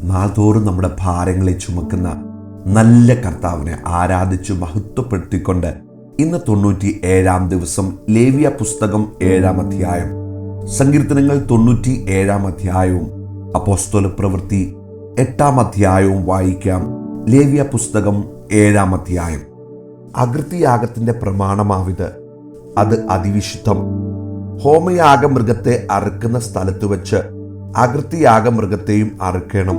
നാൾതോറും നമ്മുടെ ഭാരങ്ങളെ ചുമക്കുന്ന നല്ല കർത്താവിനെ ആരാധിച്ചു മഹത്വപ്പെടുത്തിക്കൊണ്ട് ഇന്ന് 97 ദിവസം ലേവ്യ പുസ്തകം 7 അധ്യായം, സങ്കീർത്തനങ്ങൾ 97 അധ്യായവും അപ്പോസ്തല പ്രവൃത്തി 8 അധ്യായവും വായിക്കാം. ലേവ്യ പുസ്തകം 7 അധ്യായം. അകൃത്യയാഗത്തിന്റെ പ്രമാണമാവിത്, അത് അതിവിശുദ്ധം. ഹോമയാഗമൃഗത്തെ അറുക്കുന്ന സ്ഥലത്ത് വെച്ച് അകൃത്യയാഗമൃഗത്തെയും അറുക്കണം.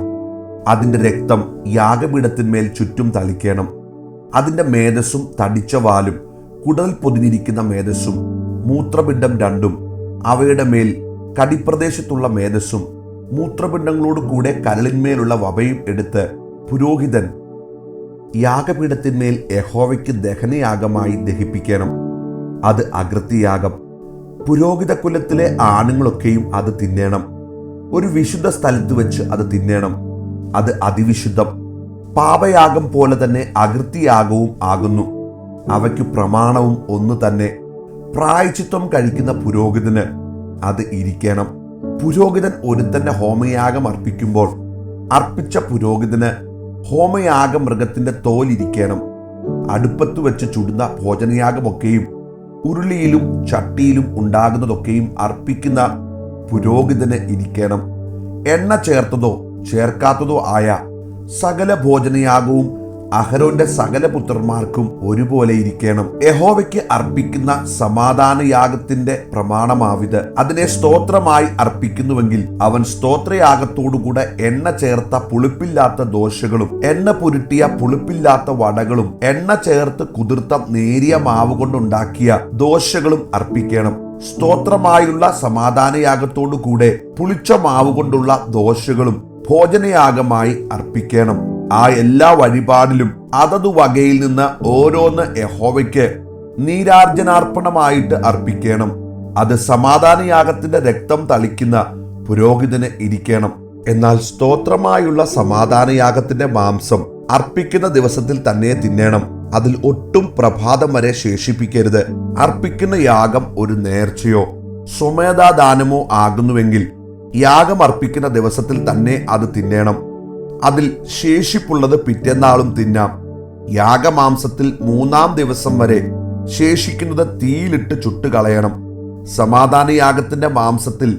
അതിന്റെ രക്തം യാഗപീഠത്തിന്മേൽ ചുറ്റും തളിക്കണം. അതിന്റെ മേധസ്സും തടിച്ച വാലും കുടൽ പൊതിഞ്ഞിരിക്കുന്ന മേധസ്സും മൂത്രപിണ്ഡം രണ്ടും അവയുടെ മേൽ കടിപ്രദേശത്തുള്ള മേധസ്സും മൂത്രപിണ്ഡങ്ങളോട് കൂടെ കരളിന്മേലുള്ള വപയും എടുത്ത് പുരോഹിതൻ യാഗപീഠത്തിന്മേൽ യഹോവയ്ക്ക് ദഹനയാഗമായി ദഹിപ്പിക്കണം. അത് അകൃത്യയാഗം. പുരോഹിത കുലത്തിലെ ആണുങ്ങളൊക്കെയും അത് തിന്നേണം. ഒരു വിശുദ്ധ സ്ഥലത്ത് വെച്ച് അത് തിന്നേണം. അത് അതിവിശുദ്ധം. പാപയാഗം പോലെ തന്നെ അകൃത്യയാഗവും ആകുന്നു. അവയ്ക്ക് പ്രമാണവും ഒന്നു തന്നെ. പ്രായശ്ചിത്തം കഴിക്കുന്ന പുരോഹിതന് അത് ഇരിക്കണം. പുരോഹിതൻ ഒരുത്തന്റെ ഹോമയാഗം അർപ്പിക്കുമ്പോൾ അർപ്പിച്ച പുരോഹിതന് ഹോമയാഗ മൃഗത്തിന്റെ തോലിരിക്കണം. അടുപ്പത്ത് വെച്ച് ചുടുന്ന ഭോജനയാഗമൊക്കെയും ഉരുളിയിലും ചട്ടിയിലും ഉണ്ടാകുന്നതൊക്കെയും അർപ്പിക്കുന്ന പുരോഹിതന് ഇരിക്കണം. എണ്ണ ചേർത്തതോ ചേർക്കാത്തതോ ആയ സകല ഭോജനയാഗവും അഹരോന്റെ സകല പുത്രന്മാർക്കും ഒരുപോലെ ഇരിക്കണം. യഹോവയ്ക്ക് അർപ്പിക്കുന്ന സമാധാനയാഗത്തിന്റെ പ്രമാണമാവിത്. അതിനെ സ്തോത്രമായി അർപ്പിക്കുന്നുവെങ്കിൽ അവൻ സ്തോത്രയാഗത്തോടുകൂടെ എണ്ണ ചേർത്ത പുളിപ്പില്ലാത്ത ദോശകളും എണ്ണ പുരുട്ടിയ പുളിപ്പില്ലാത്ത വടകളും എണ്ണ ചേർത്ത് കുതിർത്ത നേരിയ മാവ് കൊണ്ടുണ്ടാക്കിയ ദോശകളും അർപ്പിക്കണം. സ്തോത്രമായുള്ള സമാധാനയാഗത്തോടു കൂടെ പുളിച്ച മാവ് കൊണ്ടുള്ള ദോശകളും ഭോജനയാഗമായി അർപ്പിക്കണം. ആ എല്ലാ വഴിപാടിലും അതതു വകയിൽ നിന്ന് ഓരോന്ന് യഹോവയ്ക്ക് നീരാർജനാർപ്പണമായിട്ട് അർപ്പിക്കണം. അത് സമാധാനയാഗത്തിന്റെ രക്തം തളിക്കുന്ന പുരോഹിതന് ഇരിക്കണം. എന്നാൽ സ്തോത്രമായുള്ള സമാധാനയാഗത്തിന്റെ മാംസം അർപ്പിക്കുന്ന ദിവസത്തിൽ തന്നെ തിന്നേണം. അതിൽ ഒട്ടും പ്രഭാതം വരെ ശേഷിപ്പിക്കരുത്. അർപ്പിക്കുന്ന യാഗം ഒരു നേർച്ചയോ സ്വമേധാദാനമോ ആകുന്നുവെങ്കിൽ യാഗം അർപ്പിക്കുന്ന ദിവസത്തിൽ തന്നെ അത് തിന്നേണം. അതിൽ ശേഷിപ്പുള്ളത് പിറ്റേന്നാളും തിന്നാം. യാഗമാംസത്തിൽ 3-ാം ദിവസം വരെ ശേഷിക്കുന്നത് തീയിലിട്ട് ചുട്ടുകളയണം. സമാധാനയാഗത്തിന്റെ മാംസത്തിൽ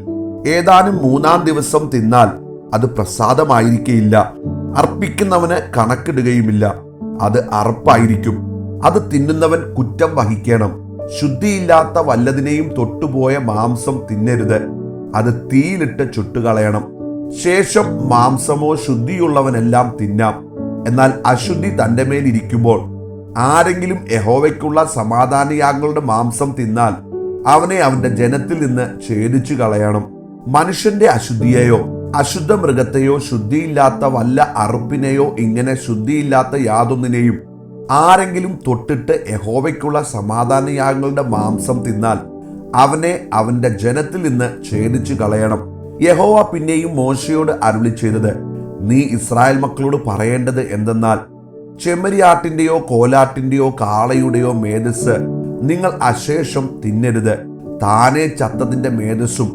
ഏതാനും 3-ാം ദിവസം തിന്നാൽ അത് പ്രസാദമായിരിക്കയില്ല. അർപ്പിക്കുന്നവന് കണക്കിടുകയുമില്ല. അത് അറപ്പായിരിക്കും. അത് തിന്നുന്നവൻ കുറ്റം വഹിക്കണം. ശുദ്ധിയില്ലാത്ത വല്ലതിനെയും തൊട്ടുപോയ മാംസം തിന്നരുത്. അത് തീയിലിട്ട് ചുട്ടുകളയണം. ശേഷം മാംസമോ ശുദ്ധിയുള്ളവനെല്ലാം തിന്നാം. എന്നാൽ അശുദ്ധി തന്റെ മേലിരിക്കുമ്പോൾ ആരെങ്കിലും യഹോവയ്ക്കുള്ള സമാധാനയാഗങ്ങളുടെ മാംസം തിന്നാൽ അവനെ അവന്റെ ജനത്തിൽ നിന്ന് ഛേദിച്ചു കളയണം. മനുഷ്യന്റെ അശുദ്ധിയെയോ അശുദ്ധ മൃഗത്തെയോ ശുദ്ധിയില്ലാത്ത വല്ല അറുപ്പിനെയോ ഇങ്ങനെ ശുദ്ധിയില്ലാത്ത യാതൊന്നിനെയും ആരെങ്കിലും തൊട്ടിട്ട് യഹോവയ്ക്കുള്ള സമാധാനയാഗങ്ങളുടെ മാംസം തിന്നാൽ അവനെ അവന്റെ ജനത്തിൽ നിന്ന് ഛേദിച്ചു കളയണം. യഹോവ പിന്നെയും മോശയോട് അരുളി ചെയ്തത്, നീ ഇസ്രായേൽ മക്കളോട് പറയേണ്ടത് എന്തെന്നാൽ, ചെമ്മരിയാട്ടിന്റെയോ കോലാട്ടിന്റെയോ കാളയുടെയോ മേധസ് നിങ്ങൾ അശേഷം തിന്നരുത്. താനെ ചത്തതിന്റെ മേധസ്സും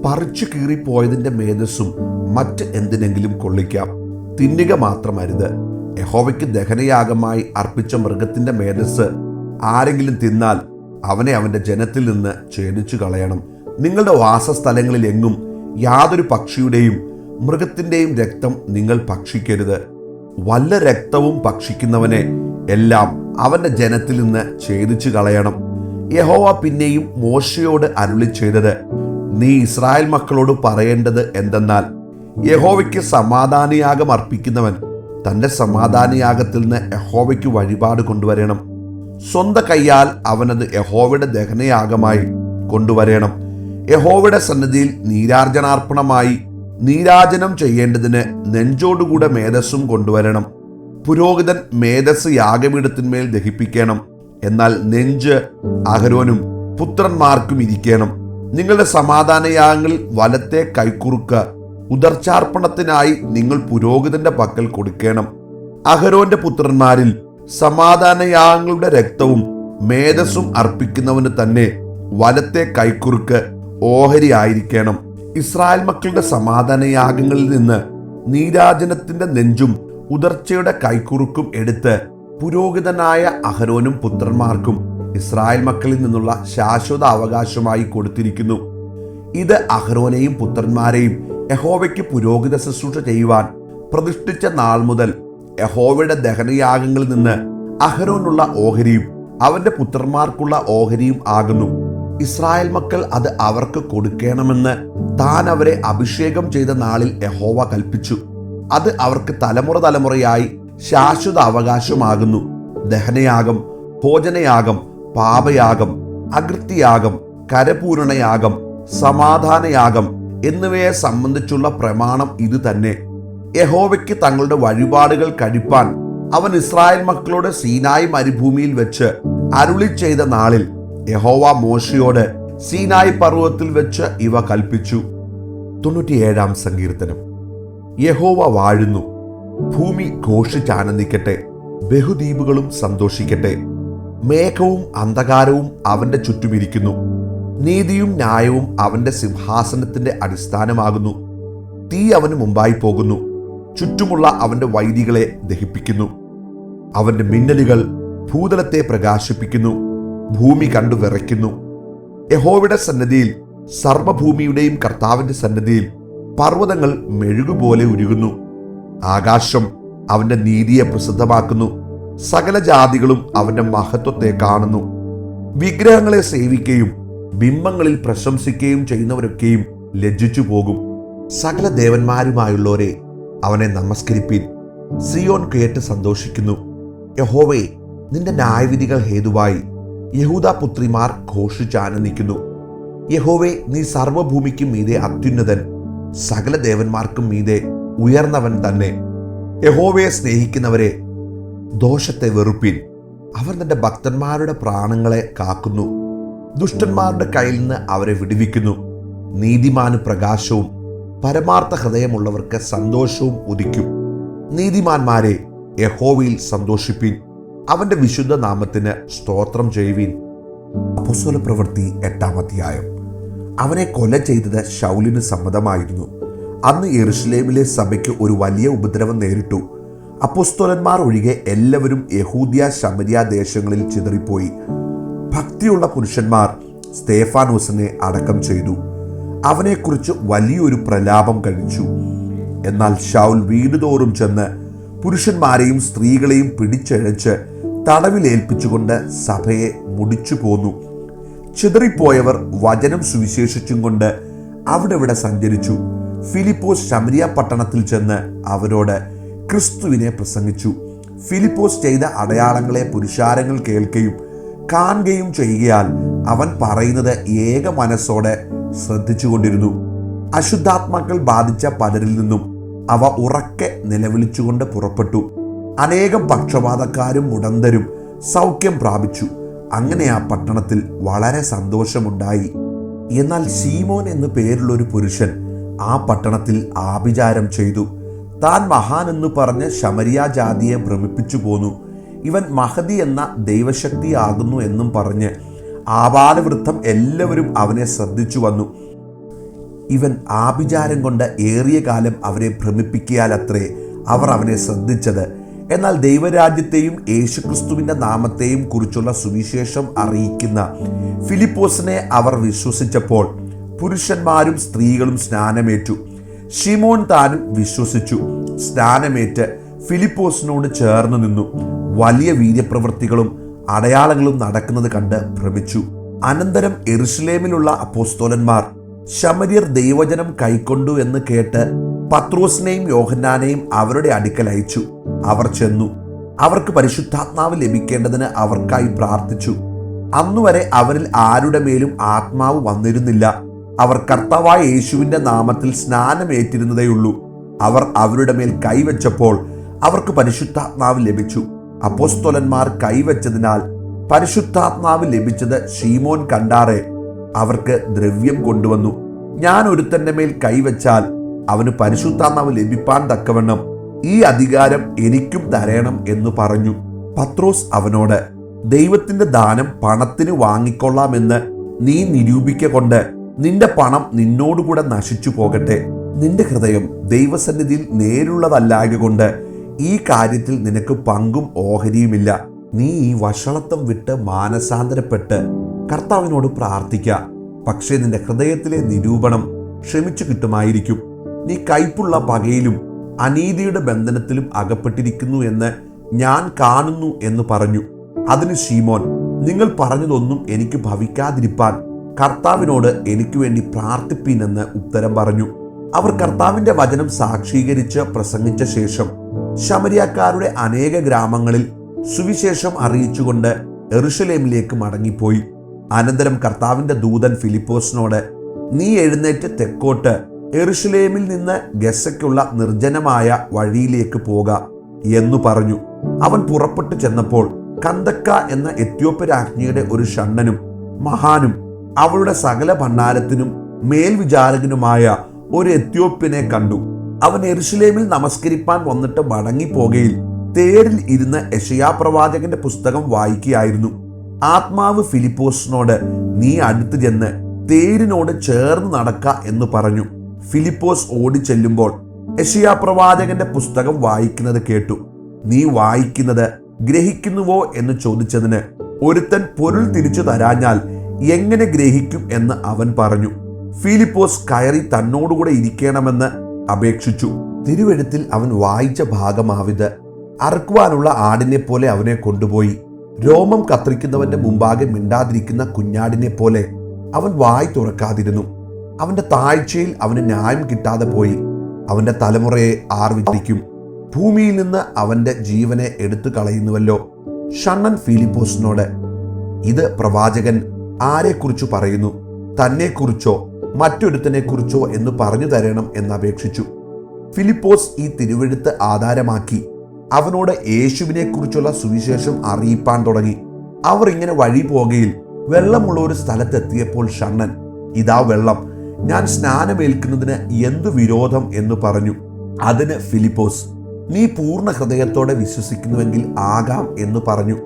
പറിച്ചു കീറിപ്പോയതിന്റെ മേധസ്സും മറ്റ് എന്തിനെങ്കിലും കൊള്ളിക്കാം. തിന്നുക മാത്രമരുത്. യഹോവയ്ക്ക് ദഹനയാഗമായി അർപ്പിച്ച മൃഗത്തിന്റെ മേധസ് ആരെങ്കിലും തിന്നാൽ അവനെ അവന്റെ ജനത്തിൽ നിന്ന് ഛേദിച്ചു കളയണം. നിങ്ങളുടെ വാസസ്ഥലങ്ങളിൽ എങ്ങും യാതൊരു പക്ഷിയുടെയും മൃഗത്തിന്റെയും രക്തം നിങ്ങൾ ഭക്ഷിക്കരുത്. വല്ല രക്തവും ഭക്ഷിക്കുന്നവനെ എല്ലാം അവന്റെ ജനത്തിൽ നിന്ന് ഛേദിച്ചു കളയണം. യഹോവ പിന്നെയും മോശയോട് അരുളി ചെയ്തത്, നീ ഇസ്രായേൽ മക്കളോട് പറയേണ്ടത് എന്തെന്നാൽ, യഹോവയ്ക്ക് സമാധാനയാഗം അർപ്പിക്കുന്നവൻ തന്റെ സമാധാനയാഗത്തിൽ നിന്ന് യഹോവയ്ക്ക് വഴിപാട് കൊണ്ടുവരണം. സ്വന്തം കൈയാൽ അവനത് യഹോവയുടെ ദഹനയാഗമായി കൊണ്ടുവരണം. യഹോവയുടെ സന്നിധിയിൽ നീരാർജനാർപ്പണമായി നീരാജനം ചെയ്യേണ്ടതിന് നെഞ്ചോടുകൂടെ മേധസ്സും കൊണ്ടുവരണം. പുരോഹിതൻ മേധസ് യാഗപീഠത്തിന്മേൽ ദഹിപ്പിക്കണം. എന്നാൽ നെഞ്ച് അഹരോനും പുത്രന്മാർക്കും ഇരിക്കണം. നിങ്ങളുടെ സമാധാനയാഗങ്ങളിൽ വലത്തെ കൈക്കുറുക്ക് ഉദർച്ചാർപ്പണത്തിനായി നിങ്ങൾ പുരോഹിതന്റെ പക്കൽ കൊടുക്കണം. അഹരോന്റെ പുത്രന്മാരിൽ സമാധാനയാഗങ്ങളുടെ രക്തവും മേധസ്സും അർപ്പിക്കുന്നവന് തന്നെ വലത്തെ കൈക്കുറുക്ക് ഓഹരി ആയിരിക്കണം. ഇസ്രായേൽ മക്കളുടെ സമാധാനയാഗങ്ങളിൽ നിന്ന് നീരാജനത്തിന്റെ നെഞ്ചും ഉദർച്ചയുടെ കൈക്കുറുക്കും എടുത്ത് പുരോഹിതനായ അഹരോനും പുത്രന്മാർക്കും ഇസ്രായേൽ മക്കളിൽ നിന്നുള്ള ശാശ്വത അവകാശമായി കൊടുത്തിരിക്കുന്നു. ഇത് അഹരോനെയും പുത്രന്മാരെയും യഹോവയ്ക്ക് പുരോഹിത ശുശ്രൂഷ ചെയ്യുവാൻ പ്രതിഷ്ഠിച്ച നാൾ മുതൽ യഹോവയുടെ ദഹനയാഗങ്ങളിൽ നിന്ന് അഹരോനുള്ള ഓഹരിയും അവന്റെ പുത്രന്മാർക്കുള്ള ഓഹരിയും ആകുന്നു. ഇസ്രായേൽ മക്കൾ അത് അവർക്ക് കൊടുക്കണമെന്ന് താൻ അവരെ അഭിഷേകം ചെയ്ത നാളിൽ യഹോവ കൽപ്പിച്ചു. അത് അവർക്ക് തലമുറ തലമുറയായി ശാശ്വത അവകാശമാകുന്നു. ദഹനയാഗം, ഭോജനയാഗം, പാപയാഗം, അകൃത്യയാഗം, കരപൂരണയാഗം, സമാധാനയാഗം എന്നിവയെ സംബന്ധിച്ചുള്ള പ്രമാണം ഇത് തന്നെ. യഹോവയ്ക്ക് തങ്ങളുടെ വഴിപാടുകൾ കഴിപ്പാൻ അവൻ ഇസ്രായേൽ മക്കളോട് സീനായി മരുഭൂമിയിൽ വെച്ച് അരുളി ചെയ്ത നാളിൽ യഹോവ മോശയോട് സീനായി പർവ്വതത്തിൽ വെച്ച് ഇവ കൽപ്പിച്ചു. 97-ാം സങ്കീർത്തനം. യഹോവ വാഴുന്നു, ഭൂമി ഘോഷിച്ചാനന്ദിക്കട്ടെ, ബഹുദ്വീപുകളും സന്തോഷിക്കട്ടെ. മേഘവും അന്ധകാരവും അവന്റെ ചുറ്റുമിരിക്കുന്നു, നീതിയും ന്യായവും അവന്റെ സിംഹാസനത്തിന്റെ അടിസ്ഥാനമാകുന്നു. തീ അവന് മുമ്പായി പോകുന്നു, ചുറ്റുമുള്ള അവന്റെ വൈരികളെ ദഹിപ്പിക്കുന്നു. അവന്റെ മിന്നലുകൾ ഭൂതലത്തെ പ്രകാശിപ്പിക്കുന്നു, ഭൂമി കണ്ടു വിറയ്ക്കുന്നു. യഹോവയുടെ സന്നിധിയിൽ, സർവ്വഭൂമിയുടെയും കർത്താവിന്റെ സന്നിധിയിൽ പർവ്വതങ്ങൾ മെഴുകുപോലെ ഉരുകുന്നു. ആകാശം അവന്റെ നീതിയെ പ്രസിദ്ധമാക്കുന്നു, സകല ജാതികളും അവന്റെ മഹത്വത്തെ കാണുന്നു. വിഗ്രഹങ്ങളെ സേവിക്കുകയും ബിംബങ്ങളിൽ പ്രശംസിക്കുകയും ചെയ്യുന്നവരൊക്കെയും ലജ്ജിച്ചു പോകും. സകല ദേവന്മാരുമായുള്ളവരെ അവനെ നമസ്കരിപ്പീൻ. സിയോൻ കേട്ട് സന്തോഷിക്കുന്നു. യഹോവേ, നിന്റെ ന്യായവിധികൾ ഹേതുവായി യഹൂദാ പുത്രിമാർ ഘോഷിച്ചാനന്ദിക്കുന്നു. യഹോവേ, നീ സർവ്വഭൂമിക്കും മീതെ അത്യുന്നതൻ, സകല ദേവന്മാർക്കും മീതെ ഉയർന്നവൻ തന്നെ. യഹോവയെ സ്നേഹിക്കുന്നവരെ, ദോഷത്തെ വെറുപ്പീൻ. അവൻ തന്റെ ഭക്തന്മാരുടെ പ്രാണങ്ങളെ കാക്കുന്നു, ദുഷ്ടന്മാരുടെ കയ്യിൽ നിന്ന് അവരെ വിടുവിക്കുന്നു. നീതിമാന് പ്രകാശവും പരമാർത്ഥ ഹൃദയമുള്ളവർക്ക് സന്തോഷവും ഉദിക്കും. നീതിമാന്മാരെ, യഹോവയിൽ സന്തോഷിപ്പീൻ, അവന്റെ വിശുദ്ധ നാമത്തിന് സ്തോത്രം ചെയ്യുവീൻ. അപ്പോസ്തല പ്രവൃത്തി 8-ാം അധ്യായം. അവനെ കൊല ചെയ്തത് ശൗലിന് സമ്മതമായിരുന്നു. അന്ന് യെരുശലേമിലെ സഭയ്ക്ക് ഒരു വലിയ ഉപദ്രവം നേരിട്ടു. അപ്പോസ്തലന്മാർ ഒഴികെ എല്ലാവരും യഹൂദ്യ ശമര്യ ദേശങ്ങളിൽ ചിതറിപ്പോയി. ഭക്തിയുള്ള പുരുഷന്മാർ സ്തേഫാനോസിനെ അടക്കം ചെയ്തു. അവനെക്കുറിച്ച് വലിയൊരു പ്രലാപം കഴിച്ചു. എന്നാൽ ശൗൽ വീടുതോറും ചെന്ന് പുരുഷന്മാരെയും സ്ത്രീകളെയും പിടിച്ചഴച്ച് തടവിലേൽപ്പിച്ചുകൊണ്ട് സഭയെ മുടിച്ചു പോന്നു. ചിതറിപ്പോയവർ വചനം സുവിശേഷിച്ചും കൊണ്ട് അവിടെ സഞ്ചരിച്ചു. ഫിലിപ്പോസ് ശമരിയ പട്ടണത്തിൽ ചെന്ന് അവരോട് ക്രിസ്തുവിനെ പ്രസംഗിച്ചു. ഫിലിപ്പോസ് ചെയ്ത അടയാളങ്ങളെ പുരുഷാരങ്ങൾ കേൾക്കുകയും കാണുകയും ചെയ്യുകയാൽ അവൻ പറയുന്നത് ഏക മനസ്സോടെ ശ്രദ്ധിച്ചുകൊണ്ടിരുന്നു. അശുദ്ധാത്മാക്കൾ ബാധിച്ച പലരിൽ നിന്നും അവ ഉറക്കെ നിലവിളിച്ചുകൊണ്ട് പുറപ്പെട്ടു. അനേകം പക്ഷപാതക്കാരും മുടന്തരും സൗഖ്യം പ്രാപിച്ചു. അങ്ങനെ ആ പട്ടണത്തിൽ വളരെ സന്തോഷമുണ്ടായി. എന്നാൽ ശീമോൻ എന്നു പേരുള്ളൊരു പുരുഷൻ ആ പട്ടണത്തിൽ ആഭിചാരം ചെയ്തു. താൻ മഹാൻ എന്നു പറഞ്ഞ് ശമരിയ ജാതിയെ ഭ്രമിപ്പിച്ചു പോന്നു. ഇവൻ മഹതി എന്ന ദൈവശക്തിയാകുന്നു എന്നും പറഞ്ഞ് ആബാലവൃദ്ധം എല്ലാവരും അവനെ ശ്രദ്ധിച്ചു വന്നു. ഇവൻ ആഭിചാരം കൊണ്ട് ഏറിയ കാലം അവരെ ഭ്രമിപ്പിക്കിയാലത്രേ അവർ അവനെ ശ്രദ്ധിച്ചത്. എന്നാൽ ദൈവരാജ്യത്തെയും യേശുക്രിസ്തുവിന്റെ നാമത്തെയും കുറിച്ചുള്ള സുവിശേഷം അറിയിക്കുന്ന ഫിലിപ്പോസിനെ അവർ വിശ്വസിച്ചപ്പോൾ പുരുഷന്മാരും സ്ത്രീകളും സ്നാനമേറ്റു. ശിമോൻ താനും വിശ്വസിച്ചു. സ്നാനമേറ്റ് ഫിലിപ്പോസിനോട് ചേർന്ന് നിന്നു. വലിയ വീര്യപ്രവൃത്തികളും അടയാളങ്ങളും നടക്കുന്നത് കണ്ട് ഭ്രമിച്ചു. അനന്തരം യെരുശലേമിലുള്ള അപ്പോസ്തലന്മാർ ശമര്യർ ദൈവവചനം കൈക്കൊണ്ടു എന്ന് കേട്ട് പത്രോസിനെയും യോഹന്നാനെയും അവരുടെ അടുക്കൽ അയച്ചു. അവർ ചെന്നു. അവർക്ക് പരിശുദ്ധാത്മാവ് ലഭിക്കേണ്ടതിന് അവർക്കായി പ്രാർത്ഥിച്ചു. അന്നുവരെ അവരിൽ ആരുടെ മേലും ആത്മാവ് വന്നിരുന്നില്ല. അവർ കർത്താവായ യേശുവിന്റെ നാമത്തിൽ സ്നാനമേറ്റിരുന്നതേയുള്ളൂ. അവർ അവരുടെ മേൽ കൈവച്ചപ്പോൾ അവർക്ക് പരിശുദ്ധാത്മാവ് ലഭിച്ചു. അപ്പോസ്തലന്മാർ കൈവച്ചതിനാൽ പരിശുദ്ധാത്മാവ് ലഭിച്ചത് ശീമോൻ കണ്ടാറെ അവർക്ക് ദ്രവ്യം കൊണ്ടുവന്നു. ഞാൻ ഒരുത്തന്റെ മേൽ കൈവച്ചാൽ അവന് പരിശുദ്ധാത്മാവ് ലഭിപ്പാൻ തക്കവണ്ണം ഈ അധികാരം എനിക്കും തരണം എന്ന് പറഞ്ഞു. പത്രോസ് അവനോട്, ദൈവത്തിന്റെ ദാനം പണത്തിന് വാങ്ങിക്കൊള്ളാമെന്ന് നീ നിരൂപിക്കൊണ്ട് നിന്റെ പണം നിന്നോടുകൂടെ നശിച്ചു പോകട്ടെ. നിന്റെ ഹൃദയം ദൈവസന്നിധിയിൽ നേരുള്ളതല്ലായകൊണ്ട് ഈ കാര്യത്തിൽ നിനക്ക് പങ്കും ഓഹരിയുമില്ല. നീ ഈ വഷളത്വം വിട്ട് മാനസാന്തരപ്പെട്ട് കർത്താവിനോട് പ്രാർത്ഥിക്കുക. പക്ഷേ നിന്റെ ഹൃദയത്തിലെ നിരൂപണം ക്ഷമിച്ചു കിട്ടുമായിരിക്കും. നീ കയ്പുള്ള പകയിലും അനീതിയുടെ ബന്ധനത്തിലും അകപ്പെട്ടിരിക്കുന്നു എന്ന് ഞാൻ കാണുന്നു എന്ന് പറഞ്ഞു. അതിന് ശീമോൻ, നിങ്ങൾ പറഞ്ഞതൊന്നും എനിക്ക് ഭവിക്കാതിരിപ്പാൻ കർത്താവിനോട് എനിക്ക് വേണ്ടി പ്രാർത്ഥിപ്പീനെന്ന് ഉത്തരം പറഞ്ഞു. അവർ കർത്താവിന്റെ വചനം സാക്ഷീകരിച്ച് പ്രസംഗിച്ച ശേഷം ശമരിയാക്കാരുടെ അനേക ഗ്രാമങ്ങളിൽ സുവിശേഷം അറിയിച്ചുകൊണ്ട് യെരൂശലേമിലേക്ക് മടങ്ങിപ്പോയി. അനന്തരം കർത്താവിന്റെ ദൂതൻ ഫിലിപ്പോസിനോട്, നീ എഴുന്നേറ്റ് തെക്കോട്ട് യെരൂശലേമിൽ നിന്ന് ഗസ്സയ്ക്കുള്ള നിർജ്ജനമായ വഴിയിലേക്ക് പോക എന്നു പറഞ്ഞു. അവൻ പുറപ്പെട്ടു ചെന്നപ്പോൾ കന്ദക്ക എന്ന എത്യോപ്യ രാജ്ഞിയുടെ ഒരു ഷണ്ഡനും മഹാനും അവളുടെ സകല ഭണ്ഡാരത്തിനും മേൽവിചാരകനുമായ ഒരു എത്യോപ്യനെ കണ്ടു. അവൻ യെരൂശലേമിൽ നമസ്കരിപ്പാൻ വന്നിട്ട് മടങ്ങിപ്പോകയിൽ തേരിൽ ഇരുന്ന് യെശയ്യാ പ്രവാചകന്റെ പുസ്തകം വായിക്കുകയായിരുന്നു. ആത്മാവ് ഫിലിപ്പോസിനോട്, നീ അടുത്ത് ചെന്ന് തേരിനോട് ചേർന്ന് നടക്ക എന്ന് പറഞ്ഞു. ഫിലിപ്പോസ് ഓടിച്ചെല്ലുമ്പോൾ യെശയ്യാ പ്രവാചകന്റെ പുസ്തകം വായിക്കുന്നത് കേട്ടു. നീ വായിക്കുന്നത് ഗ്രഹിക്കുന്നുവോ എന്ന് ചോദിച്ചതിന്, ഒരുത്തൻ പൊരുൾ തിരിച്ചു തരാഞ്ഞാൽ എങ്ങനെ ഗ്രഹിക്കും എന്ന് അവൻ പറഞ്ഞു. ഫിലിപ്പോസ് കയറി തന്നോടുകൂടെ ഇരിക്കണമെന്ന് അപേക്ഷിച്ചു. തിരുവെഴുത്തിൽ അവൻ വായിച്ച ഭാഗമാവിത്. അറുക്കുവാനുള്ള ആടിനെ പോലെ അവനെ കൊണ്ടുപോയി. രോമം കത്രിക്കുന്നവന്റെ മുമ്പാകെ മിണ്ടാതിരിക്കുന്ന കുഞ്ഞാടിനെ പോലെ അവൻ വായി തുറക്കാതിരുന്നു. അവന്റെ താഴ്ചയിൽ അവന് ന്യായം കിട്ടാതെ പോയി. അവന്റെ തലമുറയെ ആർ വിധിക്കും? ഭൂമിയിൽ നിന്ന് അവന്റെ ജീവനെ എടുത്തു കളയുന്നുവല്ലോ. ഷണ്ണൻ ഫിലിപ്പോസിനോട്, ഇത് പ്രവാചകൻ ആരെക്കുറിച്ചു പറയുന്നു? തന്നെക്കുറിച്ചോ മറ്റൊരുത്തനെ കുറിച്ചോ എന്ന് പറഞ്ഞു തരണം എന്നപേക്ഷിച്ചു. ഫിലിപ്പോസ് ഈ തിരുവെഴുത്ത് ആധാരമാക്കി അവനോട് യേശുവിനെ കുറിച്ചുള്ള സുവിശേഷം അറിയിപ്പാൻ തുടങ്ങി. അവർ ഇങ്ങനെ വഴി പോകയിൽ വെള്ളമുള്ള ഒരു സ്ഥലത്തെത്തിയപ്പോൾ ഷണ്ണൻ, ഇതാ വെള്ളം, ഞാൻ സ്നാനമേൽക്കുന്നതിന് എന്തു വിരോധം എന്ന് പറഞ്ഞു. അതിന് ഫിലിപ്പോസ്, നീ പൂർണ്ണ ഹൃദയത്തോടെ വിശ്വസിക്കുന്നുവെങ്കിൽ ആകാം എന്ന് പറഞ്ഞു.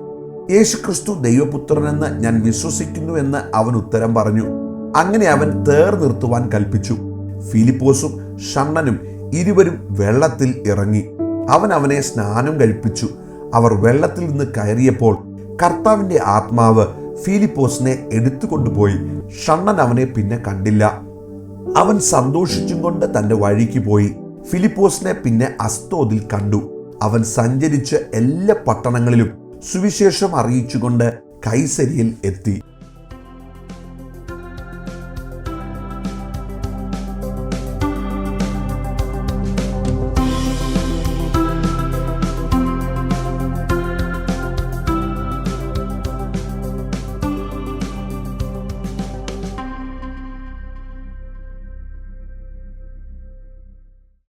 യേശുക്രിസ്തു ദൈവപുത്രനെന്ന് ഞാൻ വിശ്വസിക്കുന്നുവെന്ന് അവൻ ഉത്തരം പറഞ്ഞു. അങ്ങനെ അവൻ തേർ നിർത്തുവാൻ കൽപ്പിച്ചു. ഫിലിപ്പോസും ഷണ്ണനും ഇരുവരും വെള്ളത്തിൽ ഇറങ്ങി. അവൻ അവനെ സ്നാനം കഴിപ്പിച്ചു. അവർ വെള്ളത്തിൽ നിന്ന് കയറിയപ്പോൾ കർത്താവിന്റെ ആത്മാവ് ഫിലിപ്പോസിനെ എടുത്തുകൊണ്ടുപോയി. ഷണ്ണൻ അവനെ പിന്നെ കണ്ടില്ല. അവൻ സന്തോഷിച്ചും കൊണ്ട് തന്റെ വഴിക്ക് പോയി. ഫിലിപ്പോസിനെ പിന്നെ അസ്തോദിൽ കണ്ടു. അവൻ സഞ്ചരിച്ച് എല്ലാ പട്ടണങ്ങളിലും സുവിശേഷം അറിയിച്ചുകൊണ്ട് കൈസരിയിൽ എത്തി.